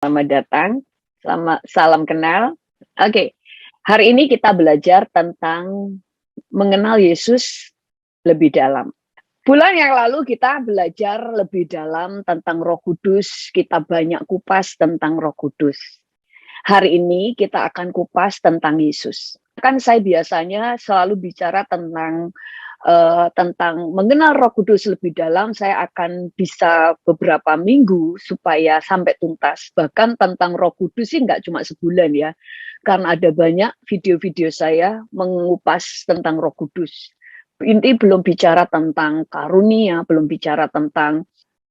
Selamat datang, salam kenal. Oke, hari ini kita belajar tentang mengenal Yesus lebih dalam. Bulan yang lalu kita belajar lebih dalam tentang Roh Kudus, kita banyak kupas tentang Roh Kudus. Hari ini kita akan kupas tentang Yesus. Kan saya biasanya selalu bicara tentang mengenal Roh Kudus lebih dalam. Saya akan bisa beberapa minggu supaya sampai tuntas. Bahkan tentang Roh Kudus sih nggak cuma sebulan ya, karena ada banyak video-video saya mengupas tentang Roh Kudus. Inti belum bicara tentang karunia, belum bicara tentang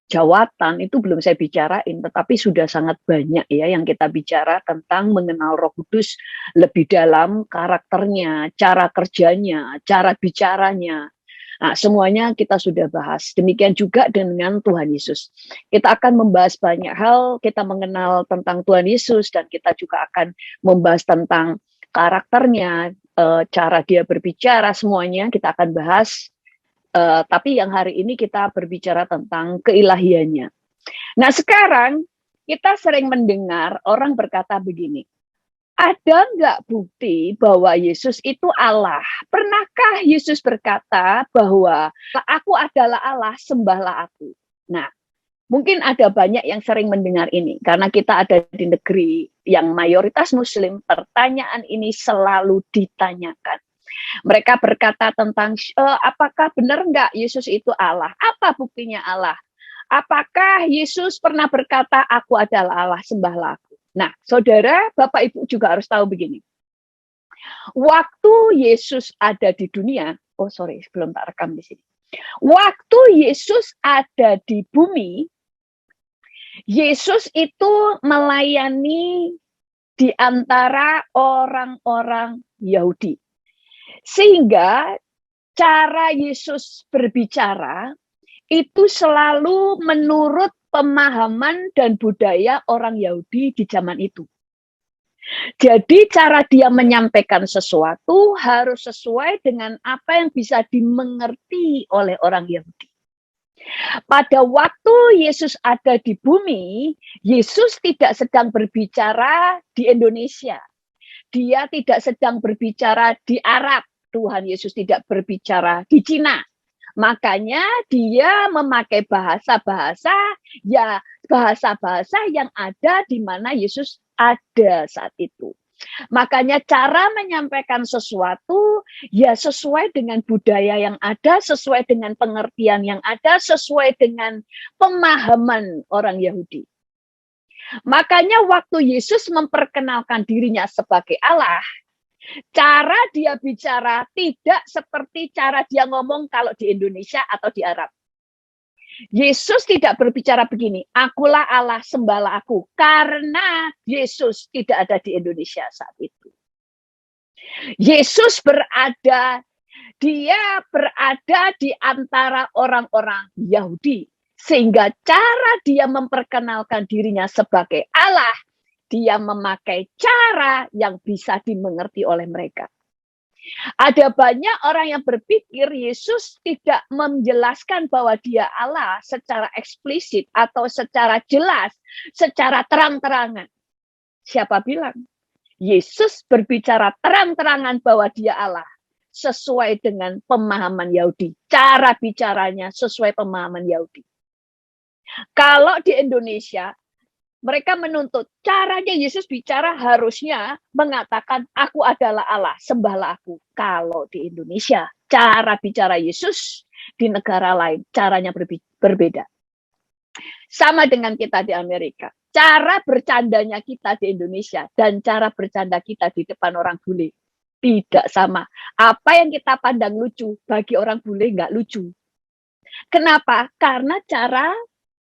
jawatan, itu belum saya bicarain, tetapi sudah sangat banyak ya yang kita bicara tentang mengenal Roh Kudus lebih dalam, karakternya, cara kerjanya, cara bicaranya. Nah, semuanya kita sudah bahas. Demikian juga dengan Tuhan Yesus. Kita akan membahas banyak hal, kita mengenal tentang Tuhan Yesus, dan kita juga akan membahas tentang karakternya, cara dia berbicara, semuanya kita akan bahas. Tapi yang hari ini kita berbicara tentang keilahiannya. Nah, sekarang kita sering mendengar orang berkata begini, ada nggak bukti bahwa Yesus itu Allah? Pernahkah Yesus berkata bahwa aku adalah Allah, sembahlah aku? Nah, mungkin ada banyak yang sering mendengar ini, karena kita ada di negeri yang mayoritas Muslim, pertanyaan ini selalu ditanyakan. Mereka berkata tentang apakah benar enggak Yesus itu Allah? Apa buktinya Allah? Apakah Yesus pernah berkata aku adalah Allah, sembahlah aku? Nah, saudara, Bapak Ibu juga harus tahu begini. Waktu Yesus ada di dunia, sebelum tak rekam di sini. Waktu Yesus ada di bumi, Yesus itu melayani di antara orang-orang Yahudi. Sehingga cara Yesus berbicara itu selalu menurut pemahaman dan budaya orang Yahudi di zaman itu. Jadi cara dia menyampaikan sesuatu harus sesuai dengan apa yang bisa dimengerti oleh orang Yahudi. Pada waktu Yesus ada di bumi, Yesus tidak sedang berbicara di Indonesia. Dia tidak sedang berbicara di Arab. Tuhan Yesus tidak berbicara di Cina. Makanya dia memakai bahasa-bahasa yang ada di mana Yesus ada saat itu. Makanya cara menyampaikan sesuatu ya sesuai dengan budaya yang ada, sesuai dengan pengertian yang ada, sesuai dengan pemahaman orang Yahudi. Makanya waktu Yesus memperkenalkan dirinya sebagai Allah, cara dia bicara tidak seperti cara dia ngomong kalau di Indonesia atau di Arab. Yesus tidak berbicara begini, akulah Allah, sembahlah aku, karena Yesus tidak ada di Indonesia saat itu. Yesus dia berada di antara orang-orang Yahudi. Sehingga cara dia memperkenalkan dirinya sebagai Allah, dia memakai cara yang bisa dimengerti oleh mereka. Ada banyak orang yang berpikir Yesus tidak menjelaskan bahwa dia Allah secara eksplisit atau secara jelas, secara terang-terangan. Siapa bilang? Yesus berbicara terang-terangan bahwa dia Allah sesuai dengan pemahaman Yahudi. Cara bicaranya sesuai pemahaman Yahudi. Kalau di Indonesia, mereka menuntut caranya Yesus bicara harusnya mengatakan aku adalah Allah, sembahlah aku. Kalau di Indonesia, cara bicara Yesus di negara lain caranya berbeda. Sama dengan kita di Amerika. Cara bercandanya kita di Indonesia dan cara bercanda kita di depan orang bule tidak sama. Apa yang kita pandang lucu, bagi orang bule nggak lucu. Kenapa? Karena cara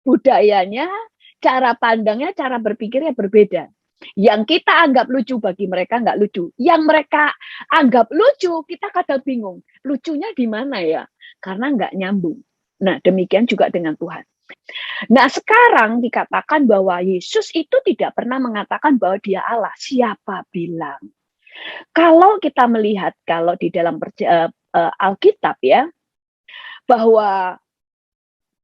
budayanya, cara pandangnya, cara berpikirnya berbeda. Yang kita anggap lucu bagi mereka nggak lucu. Yang mereka anggap lucu, kita kadang bingung. Lucunya di mana ya? Karena nggak nyambung. Nah, demikian juga dengan Tuhan. Nah, sekarang dikatakan bahwa Yesus itu tidak pernah mengatakan bahwa dia Allah. Siapa bilang? Kalau kita melihat, kalau di dalam Alkitab ya, bahwa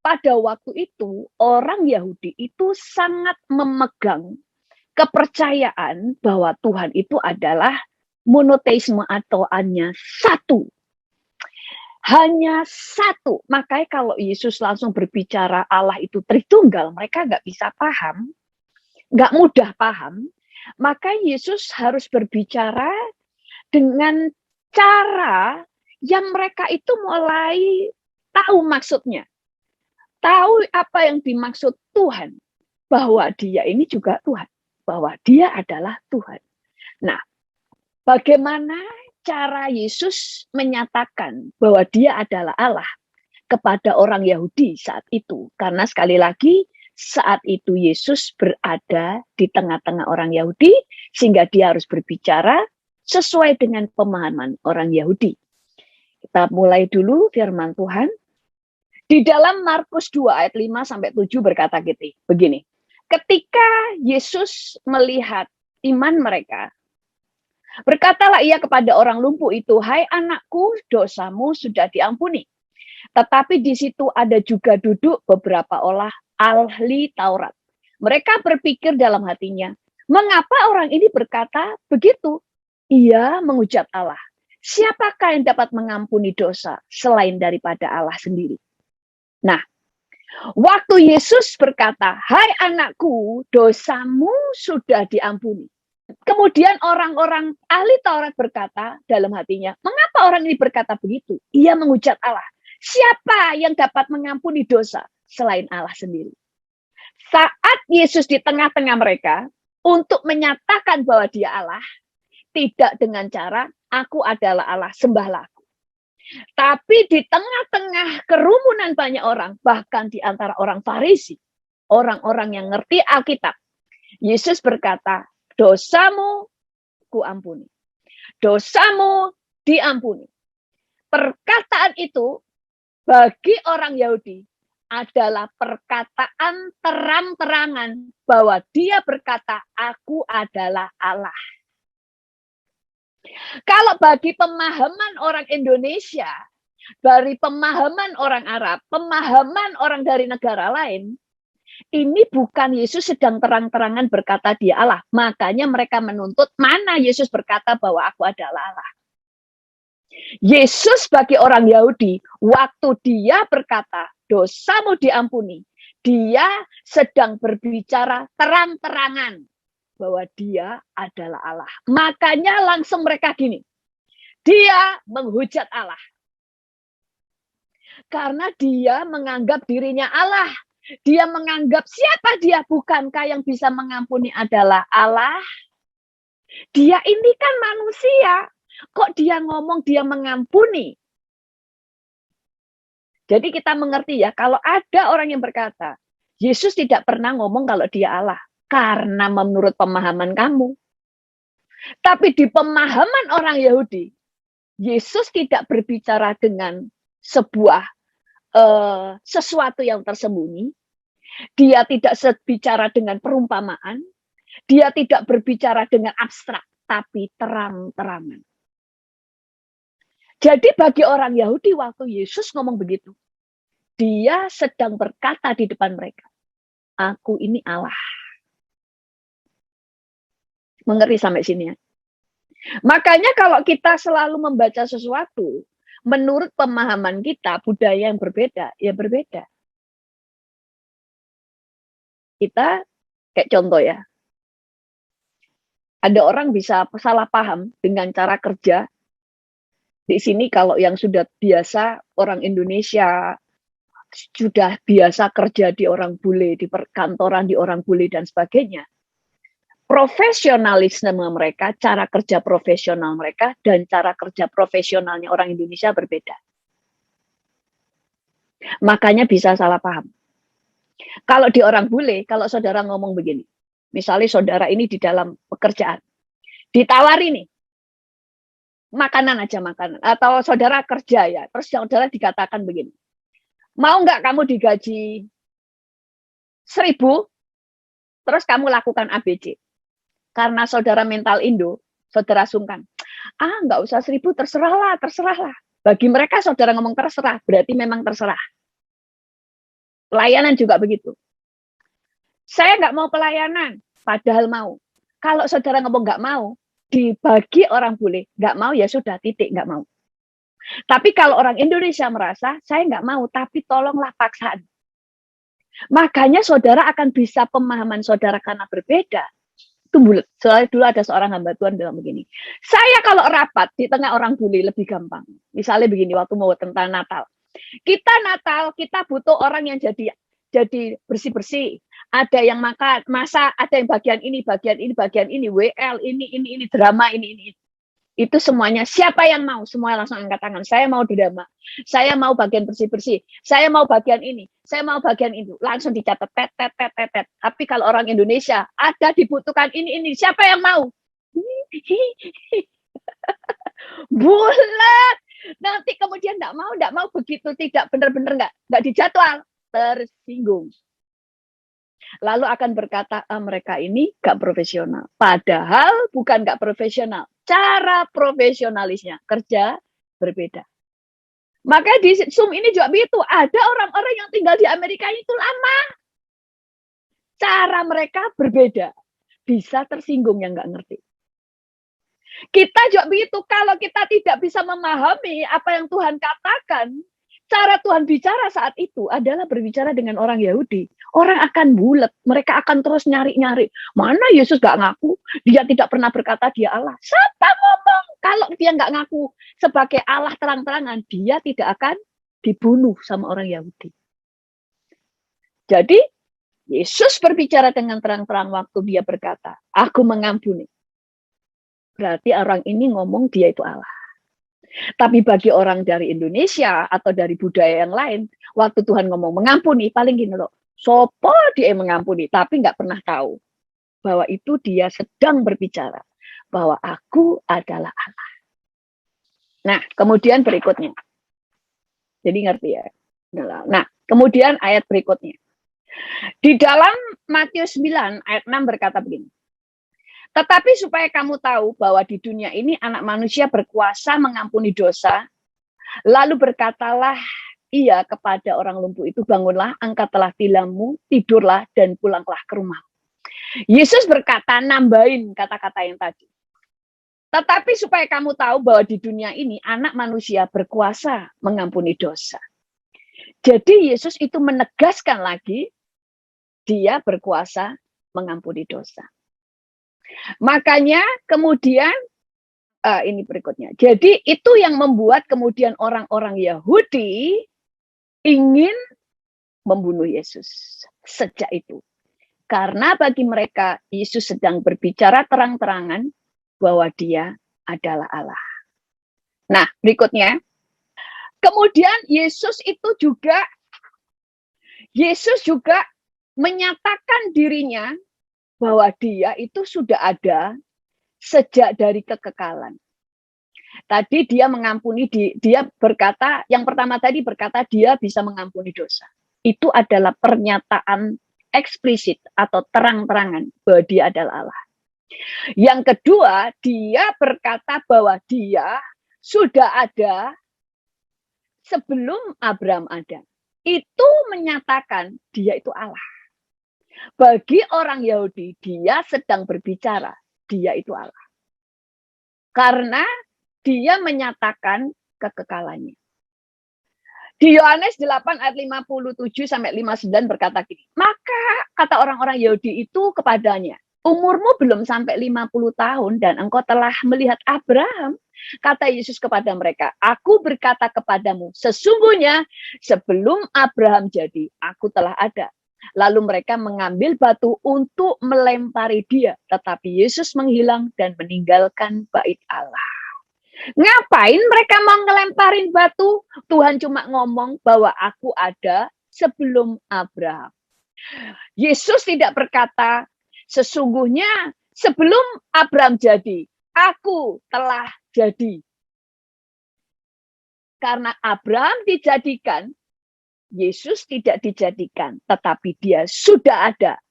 pada waktu itu orang Yahudi itu sangat memegang kepercayaan bahwa Tuhan itu adalah monoteisme atau hanya satu. Hanya satu. Makanya kalau Yesus langsung berbicara Allah itu Tritunggal, mereka nggak bisa paham, nggak mudah paham. Maka Yesus harus berbicara dengan cara yang mereka itu mulai tahu maksudnya. Tahu apa yang dimaksud Tuhan. Bahwa dia ini juga Tuhan. Bahwa dia adalah Tuhan. Nah, bagaimana cara Yesus menyatakan bahwa dia adalah Allah kepada orang Yahudi saat itu? Karena sekali lagi, saat itu Yesus berada di tengah-tengah orang Yahudi, sehingga dia harus berbicara sesuai dengan pemahaman orang Yahudi. Kita mulai dulu firman Tuhan. Di dalam Markus 2 ayat 5-7 berkata begini. Ketika Yesus melihat iman mereka, berkatalah ia kepada orang lumpuh itu, "Hai anakku, dosamu sudah diampuni." Tetapi di situ ada juga duduk beberapa ahli Taurat. Mereka berpikir dalam hatinya, mengapa orang ini berkata begitu? Ia menghujat Allah. Siapakah yang dapat mengampuni dosa selain daripada Allah sendiri? Nah, waktu Yesus berkata, "Hai anakku, dosamu sudah diampuni." Kemudian orang-orang ahli Taurat berkata dalam hatinya, mengapa orang ini berkata begitu? Ia menghujat Allah. Siapa yang dapat mengampuni dosa selain Allah sendiri? Saat Yesus di tengah-tengah mereka untuk menyatakan bahwa dia Allah, tidak dengan cara, aku adalah Allah, sembahlah aku. Tapi di tengah-tengah kerumunan banyak orang, bahkan di antara orang Farisi, orang-orang yang ngerti Alkitab, Yesus berkata, dosamu kuampuni. Dosamu diampuni. Perkataan itu bagi orang Yahudi adalah perkataan terang-terangan bahwa dia berkata, aku adalah Allah. Kalau bagi pemahaman orang Indonesia, dari pemahaman orang Arab, pemahaman orang dari negara lain, ini bukan Yesus sedang terang-terangan berkata dia Allah. Makanya mereka menuntut mana Yesus berkata bahwa aku adalah Allah. Yesus bagi orang Yahudi, waktu dia berkata, dosamu diampuni, dia sedang berbicara terang-terangan bahwa dia adalah Allah. Makanya langsung mereka gini, dia menghujat Allah. Karena dia menganggap dirinya Allah. Dia menganggap siapa dia, bukankah yang bisa mengampuni adalah Allah? Dia ini kan manusia. Kok dia ngomong dia mengampuni? Jadi kita mengerti ya, kalau ada orang yang berkata, Yesus tidak pernah ngomong kalau dia Allah. Karena menurut pemahaman kamu. Tapi di pemahaman orang Yahudi, Yesus tidak berbicara dengan sebuah sesuatu yang tersembunyi. Dia tidak berbicara dengan perumpamaan. Dia tidak berbicara dengan abstrak, tapi terang-terangan. Jadi bagi orang Yahudi waktu Yesus ngomong begitu, dia sedang berkata di depan mereka, aku ini Allah. Mengerti sampai sini ya? Makanya kalau kita selalu membaca sesuatu, menurut pemahaman kita, budaya yang berbeda, ya berbeda. Kita, kayak contoh ya, ada orang bisa salah paham dengan cara kerja. Di sini kalau yang sudah biasa, orang Indonesia sudah biasa kerja di orang bule, di perkantoran di orang bule dan sebagainya. Profesionalisme mereka, cara kerja profesional mereka, dan cara kerja profesionalnya orang Indonesia berbeda. Makanya bisa salah paham. Kalau di orang bule, kalau saudara ngomong begini, misalnya saudara ini di dalam pekerjaan, ditawari nih, makanan aja makanan, atau saudara kerja ya, terus saudara dikatakan begini, mau nggak kamu digaji 1.000, terus kamu lakukan ABC. Karena saudara mental Indo, saudara sungkan. Nggak usah 1.000, terserahlah. Bagi mereka saudara ngomong terserah, berarti memang terserah. Pelayanan juga begitu. Saya nggak mau pelayanan, padahal mau. Kalau saudara ngomong nggak mau, dibagi orang bule, nggak mau ya sudah, titik, nggak mau. Tapi kalau orang Indonesia merasa, saya nggak mau, tapi tolonglah paksaan. Makanya saudara akan bisa pemahaman saudara karena berbeda. Itu bulat. Soalnya dulu ada seorang hamba Tuhan bilang begini, saya kalau rapat di tengah orang bule lebih gampang. Misalnya begini, waktu mau tentang Natal. Natal, kita butuh orang yang jadi bersih-bersih. Ada yang makan, masak, ada yang bagian ini, WL, ini, drama, ini. Itu semuanya, siapa yang mau? Semuanya langsung angkat tangan. Saya mau drama. Saya mau bagian bersih-bersih. Saya mau bagian ini. Saya mau bagian itu. Langsung dicatat. Tet. Tapi kalau orang Indonesia, ada dibutuhkan ini. Siapa yang mau? Bulat. Nanti kemudian enggak mau begitu, tidak benar-benar enggak dijadwal, tersinggung. Lalu akan berkata, mereka ini enggak profesional. Padahal bukan enggak profesional, cara profesionalisnya kerja berbeda. Maka di Zoom ini juga begitu, ada orang-orang yang tinggal di Amerika itu lama. Cara mereka berbeda. Bisa tersinggung yang enggak ngerti. Kita juga begitu, kalau kita tidak bisa memahami apa yang Tuhan katakan, cara Tuhan bicara saat itu adalah berbicara dengan orang Yahudi. Orang akan bulat, mereka akan terus nyari-nyari. Mana Yesus gak ngaku, dia tidak pernah berkata dia Allah. Siapa ngomong, kalau dia gak ngaku sebagai Allah terang-terangan, dia tidak akan dibunuh sama orang Yahudi. Jadi, Yesus berbicara dengan terang-terang waktu dia berkata, aku mengampuni. Berarti orang ini ngomong dia itu Allah. Tapi bagi orang dari Indonesia atau dari budaya yang lain, waktu Tuhan ngomong mengampuni, paling gini loh, sopo dia mengampuni, tapi nggak pernah tahu bahwa itu dia sedang berbicara bahwa aku adalah Allah. Nah, kemudian berikutnya. Jadi ngerti ya. Nah, kemudian ayat berikutnya. Di dalam Matius 9 ayat 6 berkata begini. Tetapi supaya kamu tahu bahwa di dunia ini anak manusia berkuasa mengampuni dosa, lalu berkatalah ia kepada orang lumpuh itu, bangunlah, angkatlah tilammu, tidurlah, dan pulanglah ke rumah. Yesus berkata, nambahin kata-kata yang tadi. Tetapi supaya kamu tahu bahwa di dunia ini anak manusia berkuasa mengampuni dosa. Jadi Yesus itu menegaskan lagi, dia berkuasa mengampuni dosa. Makanya kemudian ini berikutnya. Jadi itu yang membuat kemudian orang-orang Yahudi ingin membunuh Yesus sejak itu. Karena bagi mereka Yesus sedang berbicara terang-terangan bahwa dia adalah Allah. Nah, berikutnya. Kemudian Yesus juga menyatakan dirinya bahwa dia itu sudah ada sejak dari kekekalan. Tadi dia mengampuni, dia berkata, yang pertama tadi berkata dia bisa mengampuni dosa. Itu adalah pernyataan eksplisit atau terang-terangan bahwa dia adalah Allah. Yang kedua, dia berkata bahwa dia sudah ada sebelum Abraham ada. Itu menyatakan dia itu Allah. Bagi orang Yahudi, dia sedang berbicara, dia itu Allah. Karena dia menyatakan kekekalannya. Di Yohanes 8 ayat 57 sampai 59 berkata gini, maka kata orang-orang Yahudi itu kepadanya, umurmu belum sampai 50 tahun dan engkau telah melihat Abraham. Kata Yesus kepada mereka, aku berkata kepadamu, sesungguhnya sebelum Abraham jadi, aku telah ada. Lalu mereka mengambil batu untuk melempari dia. Tetapi Yesus menghilang dan meninggalkan bait Allah. Ngapain mereka mau ngelemparin batu? Tuhan cuma ngomong bahwa aku ada sebelum Abraham. Yesus tidak berkata, sesungguhnya sebelum Abraham jadi, aku telah jadi. Karena Abraham dijadikan, Yesus tidak dijadikan, tetapi dia sudah ada,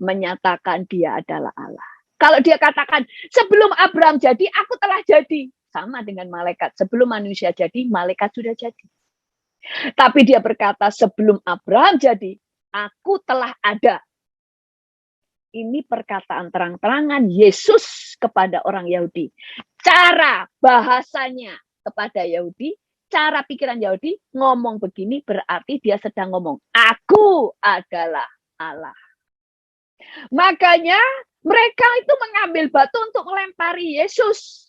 menyatakan dia adalah Allah. Kalau dia katakan, sebelum Abraham jadi, aku telah jadi. Sama dengan malaikat, sebelum manusia jadi, malaikat sudah jadi. Tapi dia berkata, sebelum Abraham jadi, aku telah ada. ini perkataan terang-terangan Yesus kepada orang Yahudi. Cara bahasanya kepada Yahudi, cara pikiran Yahudi ngomong begini berarti dia sedang ngomong, aku adalah Allah. Makanya mereka itu mengambil batu untuk melempari Yesus.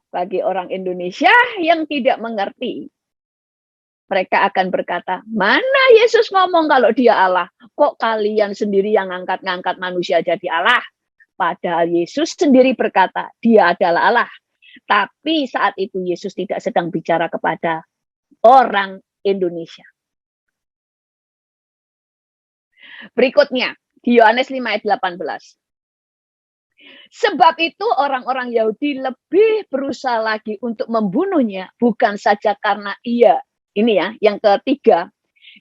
Bagi orang Indonesia yang tidak mengerti, mereka akan berkata, mana Yesus ngomong kalau dia Allah? Kok kalian sendiri yang ngangkat-ngangkat manusia jadi Allah? Padahal Yesus sendiri berkata, dia adalah Allah. Tapi saat itu Yesus tidak sedang bicara kepada orang Indonesia. Berikutnya, di Yohanes 5 ayat 18. Sebab itu orang-orang Yahudi lebih berusaha lagi untuk membunuhnya, bukan saja karena ia, ini ya, yang ketiga,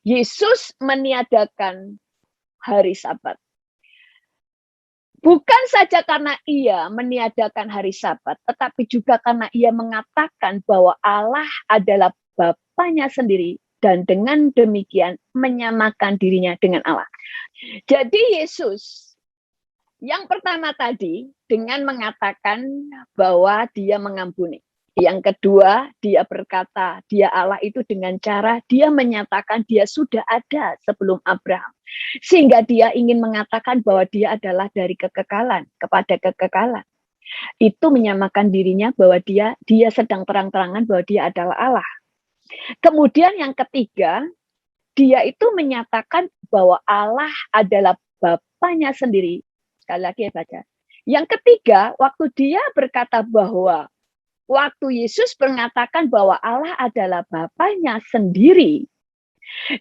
Yesus meniadakan hari Sabat. Bukan saja karena ia meniadakan hari Sabat, tetapi juga karena ia mengatakan bahwa Allah adalah Bapanya sendiri, dan dengan demikian menyamakan dirinya dengan Allah. Jadi Yesus yang pertama tadi dengan mengatakan bahwa dia mengampuni. Yang kedua, dia berkata dia Allah itu dengan cara dia menyatakan dia sudah ada sebelum Abraham. Sehingga dia ingin mengatakan bahwa dia adalah dari kekekalan kepada kekekalan. Itu menyamakan dirinya bahwa dia sedang terang-terangan bahwa dia adalah Allah. Kemudian yang ketiga, dia itu menyatakan bahwa Allah adalah Bapanya sendiri. Sekali lagi ya baca. Yang ketiga, waktu dia berkata bahwa waktu Yesus mengatakan bahwa Allah adalah Bapanya sendiri,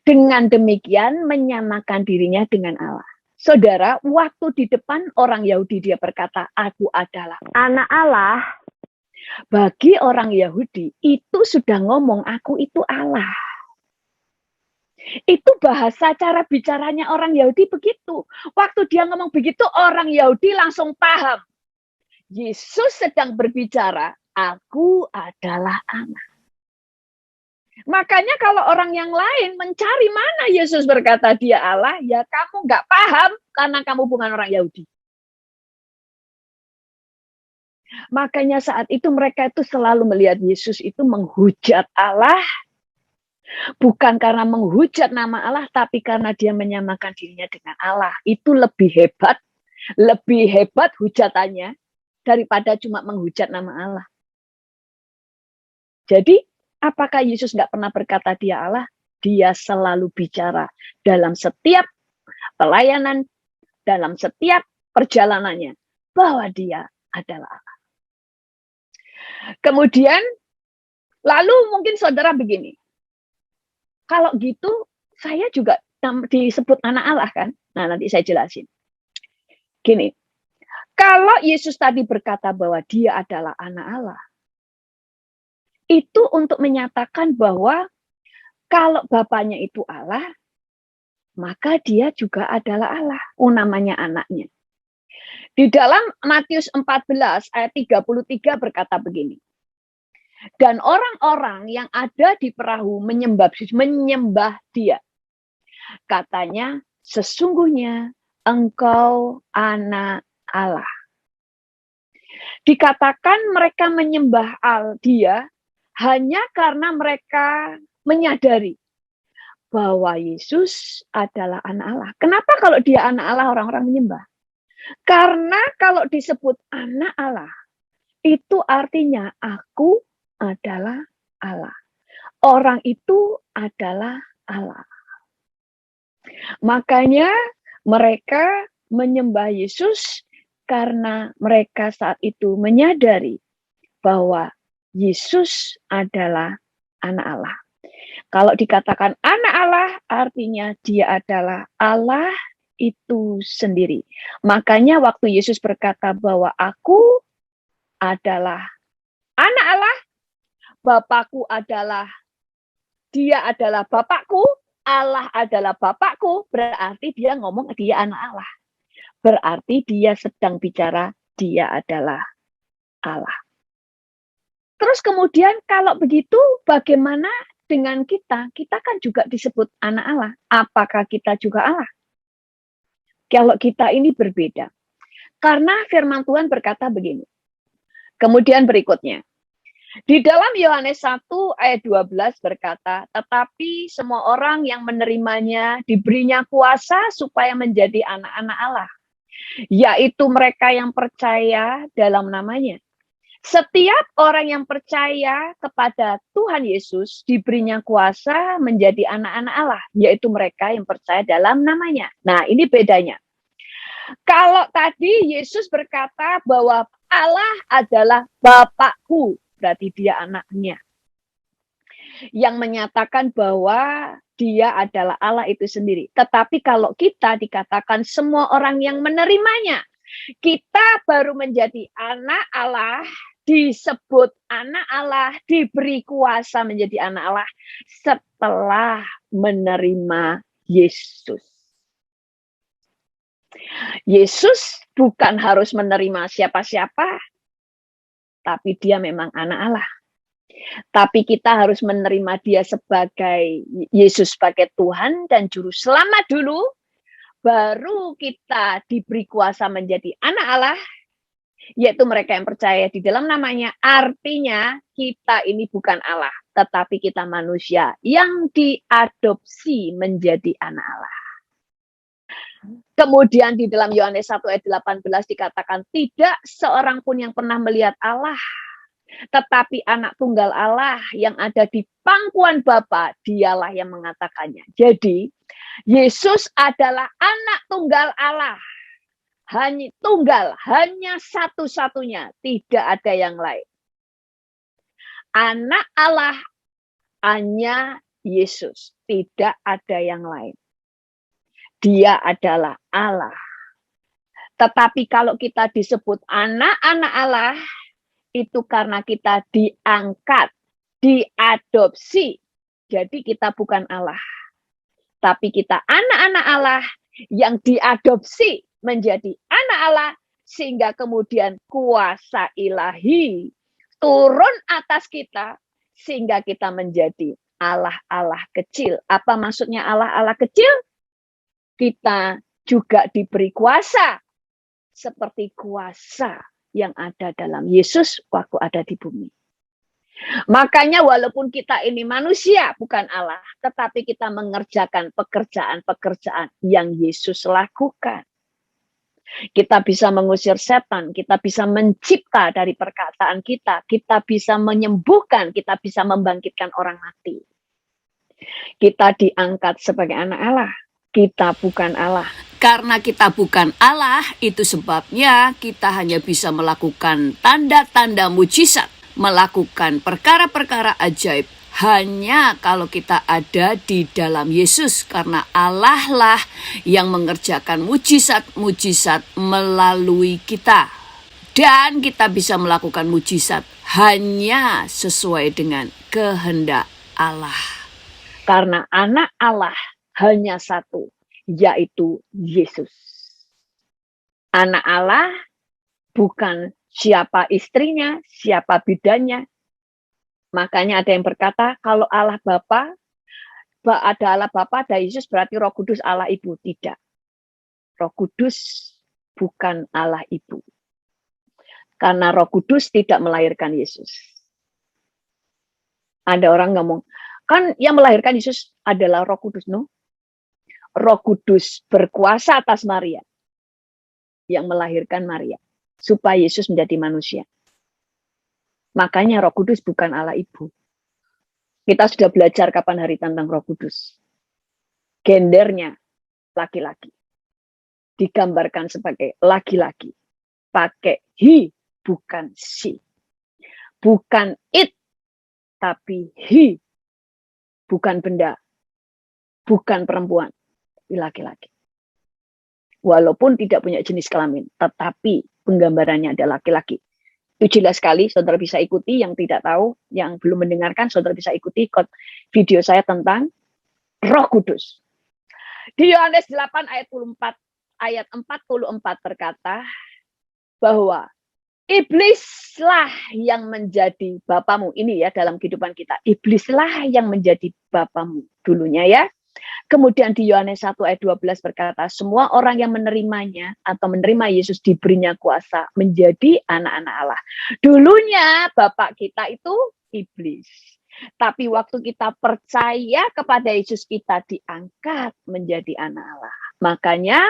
dengan demikian menyamakan dirinya dengan Allah. Saudara, waktu di depan orang Yahudi dia berkata, aku adalah anak Allah. Bagi orang Yahudi, itu sudah ngomong, aku itu Allah. Itu bahasa cara bicaranya orang Yahudi begitu. Waktu dia ngomong begitu, orang Yahudi langsung paham. Yesus sedang berbicara, aku adalah anak. Makanya kalau orang yang lain mencari mana Yesus berkata dia Allah, ya kamu nggak paham karena kamu bukan orang Yahudi. Makanya saat itu mereka itu selalu melihat Yesus itu menghujat Allah, bukan karena menghujat nama Allah, tapi karena dia menyamakan dirinya dengan Allah. Itu lebih hebat hujatannya daripada cuma menghujat nama Allah. Jadi, apakah Yesus nggak pernah berkata dia Allah? Dia selalu bicara dalam setiap pelayanan, dalam setiap perjalanannya, bahwa dia adalah Allah. Kemudian, lalu mungkin saudara begini, kalau gitu, saya juga disebut anak Allah kan? Nah, nanti saya jelasin. Gini, kalau Yesus tadi berkata bahwa dia adalah anak Allah, itu untuk menyatakan bahwa kalau Bapaknya itu Allah, maka dia juga adalah Allah. Namanya anaknya. Di dalam Matius 14 ayat 33 berkata begini. Dan orang-orang yang ada di perahu menyembah dia. Katanya, sesungguhnya engkau anak Allah. Dikatakan mereka menyembah dia hanya karena mereka menyadari bahwa Yesus adalah anak Allah. Kenapa kalau dia anak Allah orang-orang menyembah? Karena kalau disebut anak Allah, itu artinya aku adalah Allah. Orang itu adalah Allah. Makanya mereka menyembah Yesus karena mereka saat itu menyadari bahwa Yesus adalah anak Allah. Kalau dikatakan anak Allah, artinya dia adalah Allah itu sendiri. Makanya waktu Yesus berkata bahwa aku adalah anak Allah, Bapakku adalah, dia adalah Bapakku, Allah adalah Bapakku, berarti dia ngomong dia anak Allah. Berarti dia sedang bicara dia adalah Allah. Terus kemudian kalau begitu bagaimana dengan kita? Kita kan juga disebut anak Allah. Apakah kita juga Allah? kalau kita ini berbeda. Karena firman Tuhan berkata begini. Kemudian berikutnya. Di dalam Yohanes 1 ayat 12 berkata, tetapi semua orang yang menerimanya diberinya kuasa supaya menjadi anak-anak Allah. Yaitu mereka yang percaya dalam namanya. Setiap orang yang percaya kepada Tuhan Yesus diberinya kuasa menjadi anak-anak Allah, yaitu mereka yang percaya dalam namanya. Nah, ini bedanya. Kalau tadi Yesus berkata bahwa Allah adalah Bapakku, berarti dia anaknya. Yang menyatakan bahwa dia adalah Allah itu sendiri. Tetapi kalau kita dikatakan semua orang yang menerimanya, kita baru menjadi anak Allah, disebut anak Allah, diberi kuasa menjadi anak Allah setelah menerima Yesus. Yesus bukan harus menerima siapa-siapa, tapi dia memang anak Allah. Tapi kita harus menerima dia sebagai Yesus sebagai Tuhan dan Juru Selamat dulu, baru kita diberi kuasa menjadi anak Allah, yaitu mereka yang percaya di dalam namanya. Artinya kita ini bukan Allah, tetapi kita manusia yang diadopsi menjadi anak Allah. Kemudian di dalam Yohanes 1 ayat 18 dikatakan, tidak seorang pun yang pernah melihat Allah, tetapi anak tunggal Allah yang ada di pangkuan Bapa, dialah yang mengatakannya. Jadi, Yesus adalah anak tunggal Allah. Hanya tunggal, hanya satu-satunya, tidak ada yang lain. Anak Allah hanya Yesus, tidak ada yang lain. Dia adalah Allah. Tetapi kalau kita disebut anak-anak Allah, itu karena kita diangkat, diadopsi. Jadi kita bukan Allah. Tapi kita anak-anak Allah yang diadopsi menjadi anak Allah, sehingga kemudian kuasa ilahi turun atas kita, sehingga kita menjadi Allah-Allah kecil. Apa maksudnya Allah-Allah kecil? Kita juga diberi kuasa, seperti kuasa yang ada dalam Yesus waktu ada di bumi. Makanya walaupun kita ini manusia, bukan Allah, tetapi kita mengerjakan pekerjaan-pekerjaan yang Yesus lakukan. Kita bisa mengusir setan, kita bisa mencipta dari perkataan kita bisa menyembuhkan, kita bisa membangkitkan orang mati. Kita diangkat sebagai anak Allah, kita bukan Allah. Karena kita bukan Allah, itu sebabnya kita hanya bisa melakukan tanda-tanda mujizat, melakukan perkara-perkara ajaib hanya kalau kita ada di dalam Yesus, karena Allah lah yang mengerjakan mujizat-mujizat melalui kita. Dan kita bisa melakukan mujizat hanya sesuai dengan kehendak Allah. Karena anak Allah hanya satu, yaitu Yesus. Anak Allah bukan siapa istrinya, siapa bidannya. Makanya ada yang berkata, kalau Allah Bapa, ada Allah Bapa, ada Yesus, berarti Roh Kudus Allah Ibu. Tidak. Roh Kudus bukan Allah Ibu. Karena Roh Kudus tidak melahirkan Yesus. Ada orang ngomong, kan yang melahirkan Yesus adalah Roh Kudus. No. Roh Kudus berkuasa atas Maria, yang melahirkan Maria, supaya Yesus menjadi manusia. Makanya Roh Kudus bukan Allah Ibu. Kita sudah belajar kapan hari tentang Roh Kudus. Gendernya laki-laki. Digambarkan sebagai laki-laki. Pakai he, bukan she. Bukan it, tapi he. Bukan benda. Bukan perempuan. Laki-laki. Walaupun tidak punya jenis kelamin, tetapi penggambarannya adalah laki-laki. Itu jelas sekali, saudara bisa ikuti. Yang tidak tahu, yang belum mendengarkan, saudara bisa ikuti video saya tentang Roh Kudus. Di Yohanes 8 ayat 44 berkata bahwa iblislah yang menjadi bapamu. Ini ya dalam kehidupan kita. Iblislah yang menjadi bapamu dulunya ya. Kemudian di Yohanes 1 ayat 12 berkata, semua orang yang menerimanya atau menerima Yesus diberinya kuasa menjadi anak-anak Allah. Dulunya Bapak kita itu iblis. Tapi waktu kita percaya kepada Yesus, kita diangkat menjadi anak Allah. Makanya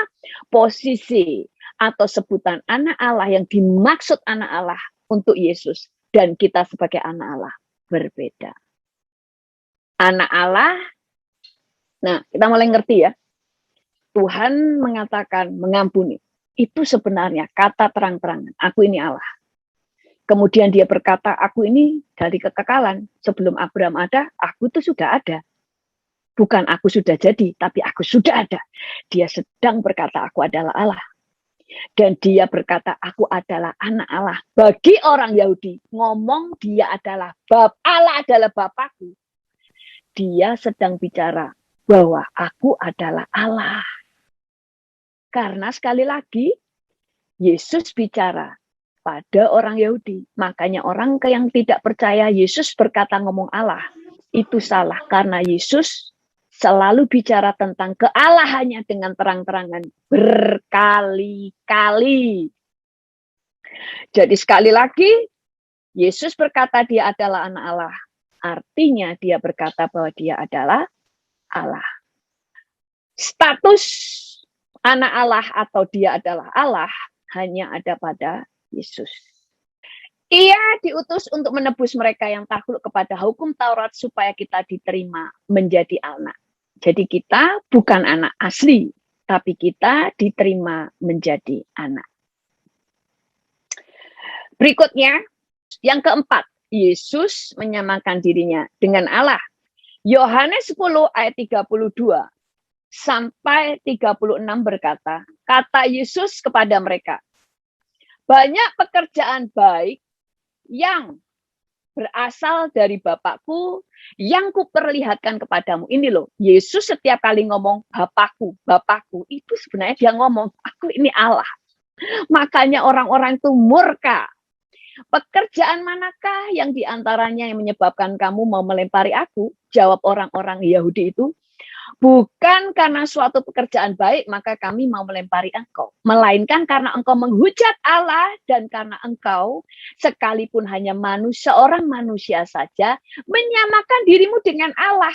posisi atau sebutan anak Allah yang dimaksud anak Allah untuk Yesus dan kita sebagai anak Allah berbeda. Anak Allah, nah kita mulai ngerti ya, Tuhan mengatakan mengampuni. Itu sebenarnya kata terang-terangan, aku ini Allah. Kemudian dia berkata, aku ini dari kekekalan. Sebelum Abraham ada, aku itu sudah ada. Bukan aku sudah jadi, tapi aku sudah ada. Dia sedang berkata, aku adalah Allah. Dan dia berkata, aku adalah anak Allah. Bagi orang Yahudi, ngomong dia adalah Allah adalah Bapakku. Dia sedang bicara bahwa aku adalah Allah. Karena sekali lagi, Yesus bicara pada orang Yahudi. Makanya orang yang tidak percaya Yesus berkata ngomong Allah, itu salah. Karena Yesus selalu bicara tentang kealahannya dengan terang-terangan berkali-kali. Jadi sekali lagi, Yesus berkata dia adalah anak Allah. Artinya dia berkata bahwa dia adalah Allah. Status anak Allah atau dia adalah Allah hanya ada pada Yesus. Ia diutus untuk menebus mereka yang takluk kepada hukum Taurat supaya kita diterima menjadi anak. Jadi kita bukan anak asli, tapi kita diterima menjadi anak. Berikutnya, yang keempat, Yesus menyamakan dirinya dengan Allah. Yohanes 10 ayat 32 sampai 36 berkata, kata Yesus kepada mereka, banyak pekerjaan baik yang berasal dari Bapakku yang kuperlihatkan kepadamu. Ini loh, Yesus setiap kali ngomong Bapakku, Bapakku, itu sebenarnya dia ngomong, aku ini Allah. Makanya orang-orang itu murka. Pekerjaan manakah yang diantaranya yang menyebabkan kamu mau melempari aku? Jawab orang-orang Yahudi itu, bukan karena suatu pekerjaan baik maka kami mau melempari engkau. Melainkan karena engkau menghujat Allah dan karena engkau sekalipun hanya seorang manusia saja menyamakan dirimu dengan Allah.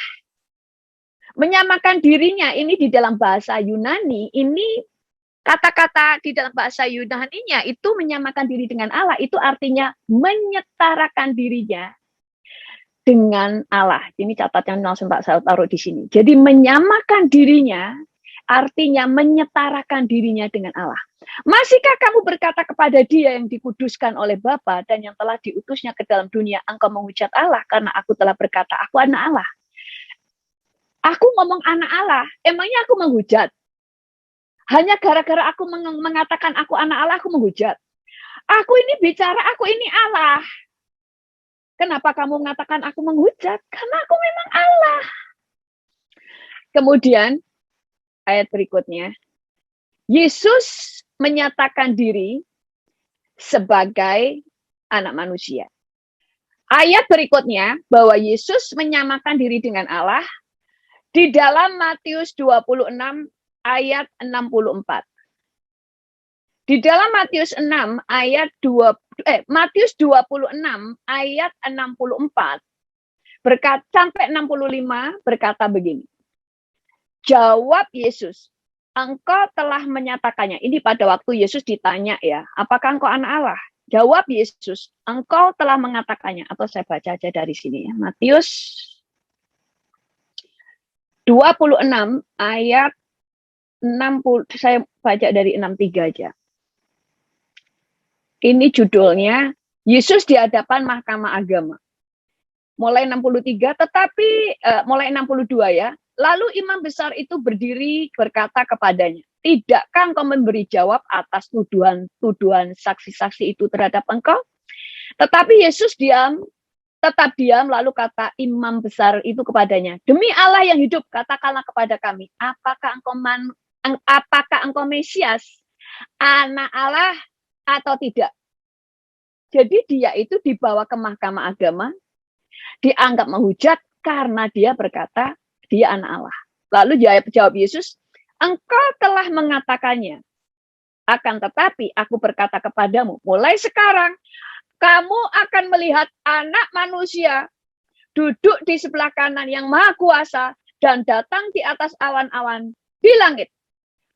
Menyamakan dirinya ini di dalam bahasa Yunani, ini kata-kata di dalam bahasa Yunani-nya itu menyamakan diri dengan Allah. Itu artinya menyetarakan dirinya dengan Allah. Ini catatan langsung tak saya taruh di sini. Jadi menyamakan dirinya artinya menyetarakan dirinya dengan Allah. Masihkah kamu berkata kepada dia yang dikuduskan oleh Bapa dan yang telah diutusnya ke dalam dunia, engkau menghujat Allah karena aku telah berkata aku anak Allah. Aku ngomong anak Allah, emangnya aku menghujat? Hanya gara-gara aku mengatakan aku anak Allah, aku menghujat. Aku ini bicara, aku ini Allah. Kenapa kamu mengatakan aku menghujat? Karena aku memang Allah. Kemudian, ayat berikutnya, Yesus menyatakan diri sebagai anak manusia. Ayat berikutnya, bahwa Yesus menyamakan diri dengan Allah, di dalam Matius 26 ayat 64. Di dalam Matius 6 ayat Matius 26 ayat 64 sampai 65 berkata begini. Jawab Yesus, engkau telah menyatakannya. Ini pada waktu Yesus ditanya ya, apakah engkau anak Allah? Jawab Yesus, engkau telah mengatakannya. Atau saya baca aja dari sini ya. Matius 26 ayat 60, saya baca dari 63 aja. Ini judulnya, Yesus di hadapan Mahkamah Agama. Mulai 63, tetapi mulai 62 ya. Lalu imam besar itu berdiri berkata kepadanya, tidakkah engkau memberi jawab atas tuduhan saksi-saksi itu terhadap engkau? Tetapi Yesus tetap diam, lalu kata imam besar itu kepadanya, demi Allah yang hidup, katakanlah kepada kami, apakah engkau Mesias, anak Allah atau tidak? Jadi dia itu dibawa ke Mahkamah Agama, dianggap menghujat karena dia berkata dia anak Allah. Lalu jawab Yesus, engkau telah mengatakannya. Akan tetapi aku berkata kepadamu, mulai sekarang kamu akan melihat Anak Manusia duduk di sebelah kanan yang Maha Kuasa dan datang di atas awan-awan di langit.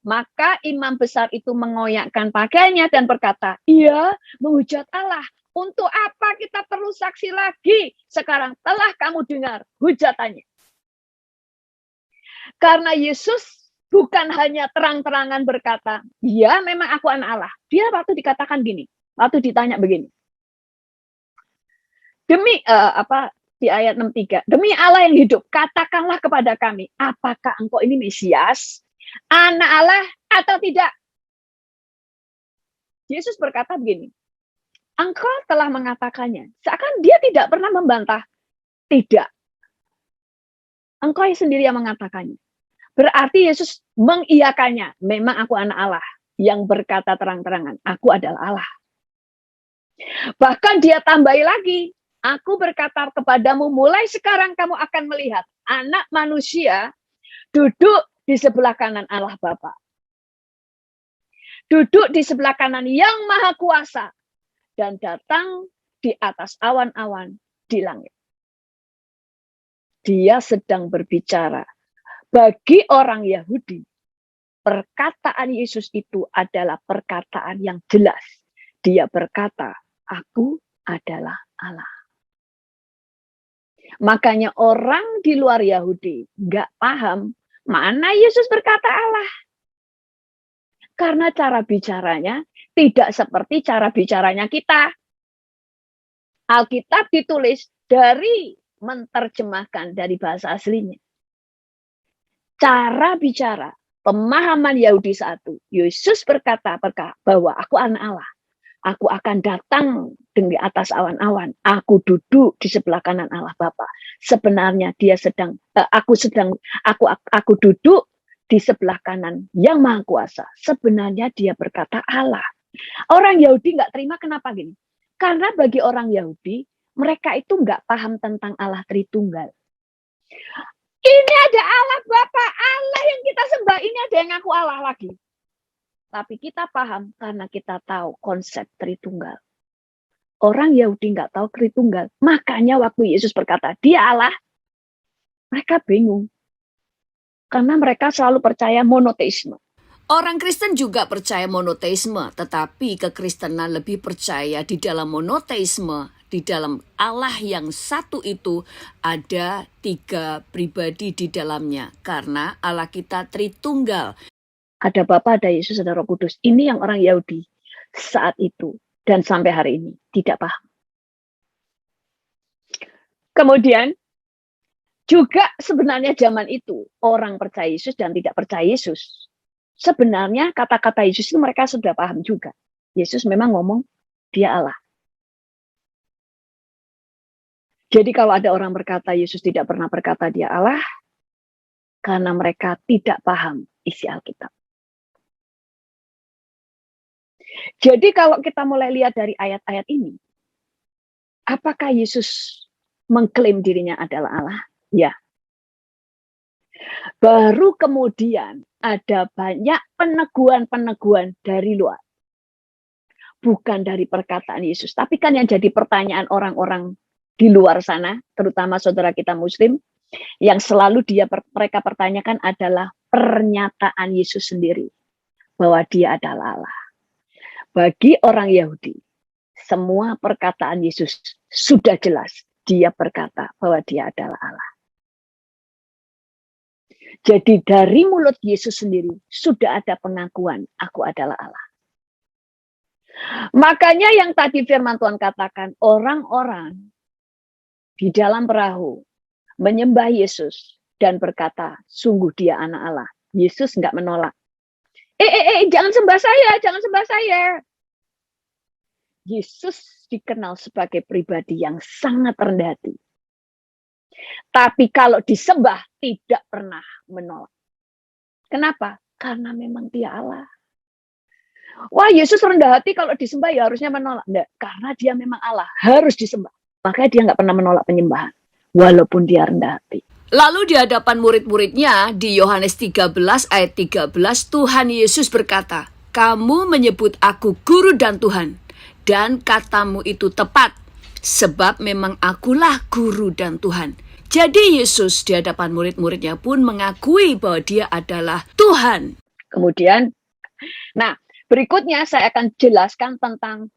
Maka imam besar itu mengoyakkan pakaiannya dan berkata, ia menghujat Allah. Untuk apa kita perlu saksi lagi? Sekarang telah kamu dengar hujatannya. Karena Yesus bukan hanya terang-terangan berkata, ya memang aku anak Allah. Dia waktu dikatakan gini, waktu ditanya begini. Demi di ayat 63, demi Allah yang hidup, katakanlah kepada kami, apakah engkau ini Mesias, anak Allah atau tidak? Yesus berkata begini, engkau telah mengatakannya. Seakan dia tidak pernah membantah. Tidak. Engkau sendiri yang mengatakannya. Berarti Yesus mengiyakannya. Memang aku anak Allah yang berkata terang-terangan, aku adalah Allah. Bahkan dia tambahi lagi, aku berkata kepadamu, mulai sekarang kamu akan melihat Anak Manusia duduk di sebelah kanan Allah Bapa. Duduk di sebelah kanan yang Maha Kuasa dan datang di atas awan-awan di langit. Dia sedang berbicara. Bagi orang Yahudi, perkataan Yesus itu adalah perkataan yang jelas. Dia berkata, aku adalah Allah. Makanya orang di luar Yahudi nggak paham mana Yesus berkata Allah. Karena cara bicaranya tidak seperti cara bicaranya kita. Alkitab ditulis dari menerjemahkan dari bahasa aslinya. Cara bicara, pemahaman Yahudi satu. Yesus berkata bahwa aku anak Allah. Aku akan datang di atas awan-awan. Aku duduk di sebelah kanan Allah Bapa. Sebenarnya dia aku duduk di sebelah kanan yang Maha Kuasa. Sebenarnya dia berkata Allah. Orang Yahudi nggak terima kenapa gini? Karena bagi orang Yahudi, mereka itu nggak paham tentang Allah Tritunggal. Ini ada Allah Bapa, Allah yang kita sembah, ini ada yang ngaku Allah lagi. Tapi kita paham karena kita tahu konsep Tritunggal. Orang Yahudi nggak tahu Tritunggal. Makanya waktu Yesus berkata, dia Allah, mereka bingung. Karena mereka selalu percaya monoteisme. Orang Kristen juga percaya monoteisme, tetapi kekristenan lebih percaya di dalam monoteisme, di dalam Allah yang satu itu ada 3 pribadi di dalamnya. Karena Allah kita Tritunggal. Ada Bapa, ada Yesus, ada Roh Kudus. Ini yang orang Yahudi saat itu dan sampai hari ini tidak paham. Kemudian juga sebenarnya zaman itu orang percaya Yesus dan tidak percaya Yesus. Sebenarnya kata-kata Yesus itu mereka sudah paham juga. Yesus memang ngomong dia Allah. Jadi kalau ada orang berkata Yesus tidak pernah berkata dia Allah, karena mereka tidak paham isi Alkitab. Jadi kalau kita mulai lihat dari ayat-ayat ini, apakah Yesus mengklaim dirinya adalah Allah? Ya. Baru kemudian ada banyak peneguhan-peneguhan dari luar. Bukan dari perkataan Yesus. Tapi kan yang jadi pertanyaan orang-orang di luar sana, terutama saudara kita Muslim, yang selalu mereka pertanyakan adalah pernyataan Yesus sendiri. Bahwa dia adalah Allah. Bagi orang Yahudi, semua perkataan Yesus sudah jelas. Dia berkata bahwa dia adalah Allah. Jadi dari mulut Yesus sendiri sudah ada pengakuan, aku adalah Allah. Makanya yang tadi firman Tuhan katakan, orang-orang di dalam perahu menyembah Yesus dan berkata, sungguh dia anak Allah. Yesus nggak menolak. Jangan sembah saya, jangan sembah saya. Yesus dikenal sebagai pribadi yang sangat rendah hati. Tapi kalau disembah, tidak pernah menolak. Kenapa? Karena memang dia Allah. Wah, Yesus rendah hati kalau disembah ya harusnya menolak. Enggak, karena dia memang Allah, harus disembah. Makanya dia nggak pernah menolak penyembahan. Walaupun dia rendah hati. Lalu di hadapan murid-muridnya di Yohanes 13 ayat 13 Tuhan Yesus berkata, "Kamu menyebut aku guru dan Tuhan, dan katamu itu tepat, sebab memang akulah guru dan Tuhan." Jadi Yesus di hadapan murid-muridnya pun mengakui bahwa dia adalah Tuhan. Kemudian, nah berikutnya saya akan jelaskan tentang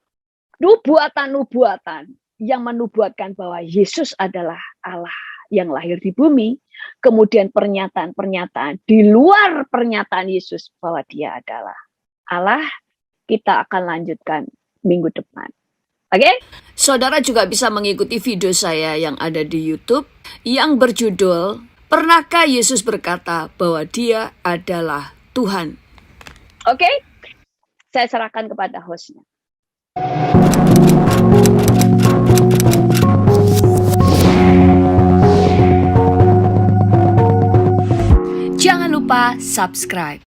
nubuatan-nubuatan yang menubuatkan bahwa Yesus adalah Allah yang lahir di bumi, kemudian pernyataan-pernyataan di luar pernyataan Yesus bahwa dia adalah Allah, kita akan lanjutkan minggu depan. Oke? Saudara juga bisa mengikuti video saya yang ada di YouTube yang berjudul "Pernahkah Yesus berkata bahwa dia adalah Tuhan?" Oke? Saya serahkan kepada hostnya. Jangan lupa subscribe.